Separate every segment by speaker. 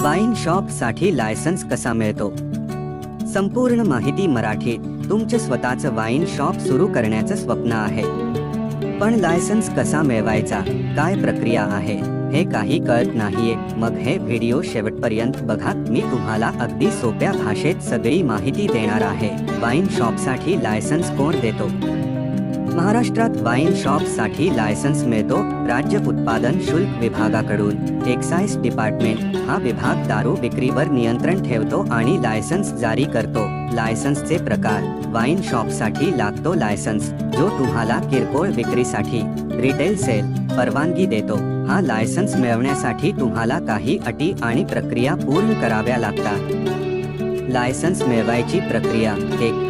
Speaker 1: Wine shop साठी licence कसा मिळतो? संपूर्ण माहिती मराठीत. तुमचं स्वतःचं वाईन शॉप सुरू करण्याचं स्वप्न आहे, पण लायसन्स कसा मिळवायचा, काय प्रक्रिया आहे हे काही कळत नाहीये? मग हे व्हिडिओ शेवटपर्यंत बघा. मी तुम्हाला अगदी सोप्या भाषेत सगळी माहिती देणार आहे. वाईन शॉपसाठी लायसन्स कोण देतो? महाराष्ट्रात वाईन शॉपसाठी लायसन्स मिळतो राज्य उत्पादन शुल्क विभागाकडून. एक्साइज डिपार्टमेंट हा विभाग दारू विक्रीवर नियंत्रण ठेवतो आणि लायसन्स जारी करतो. लायसन्सचे प्रकार. वाईन शॉपसाठी लागतो लायसन्स, जो तुम्हाला किरकोळ विक्रीसाठी रिटेल सेल परवानगी देतो. हा लायसन्स मिळवण्यासाठी तुम्हाला काही अटी आणि प्रक्रिया पूर्ण कराव्या लागतात. लायसन्स मिळवायची प्रक्रिया. 1.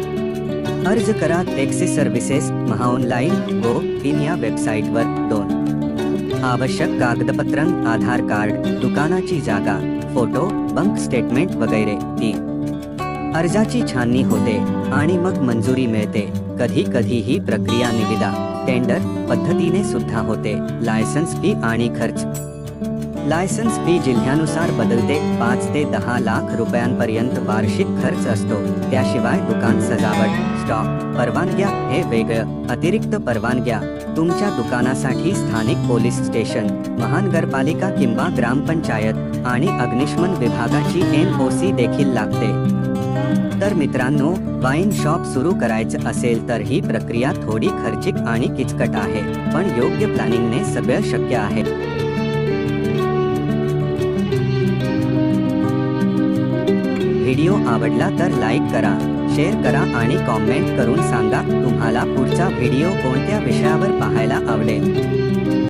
Speaker 1: अर्ज करा taxi services MahaOnline go in या वेबसाईटवर. 2. आवश्यक कागदपत्र आधार कार्ड, दुकानाची जागा, फोटो, बँक स्टेटमेंट वगैरे. 3. अर्जाची छाननी होते आणि मग मंजुरी मिळते. कधी कधी ही प्रक्रिया निविदा टेंडर पद्धतीने सुद्धा होते. लायसन्स फी आणि खर्च. लायसन्स फी जिल्ह्यानुसार बदलते. 5 ते 10 लाख रुपयांपर्यंत वार्षिक खर्च असतो. त्याशिवाय दुकान सजावट, स्टॉक, परवानग्या हे वेगळं. अतिरिक्त परवानग्या. तुमच्या दुकानासाठी स्थानिक पोलीस स्टेशन, महानगरपालिका किंवा ग्रामपंचायत आणि अग्निशमन विभागाची NOC देखील लागते. तर मित्रांनो, वाईन शॉप सुरू करायचं असेल तर ही प्रक्रिया थोडी खर्चिक आणि किचकट आहे, पण योग्य प्लॅनिंगने सगळं शक्य आहे. व्हिडिओ आवडला तर लाईक करा, शेअर करा आणि कॉमेंट करून सांगा तुम्हाला पुढचा व्हिडिओ कोणत्या विषयावर पाहायला आवडेल.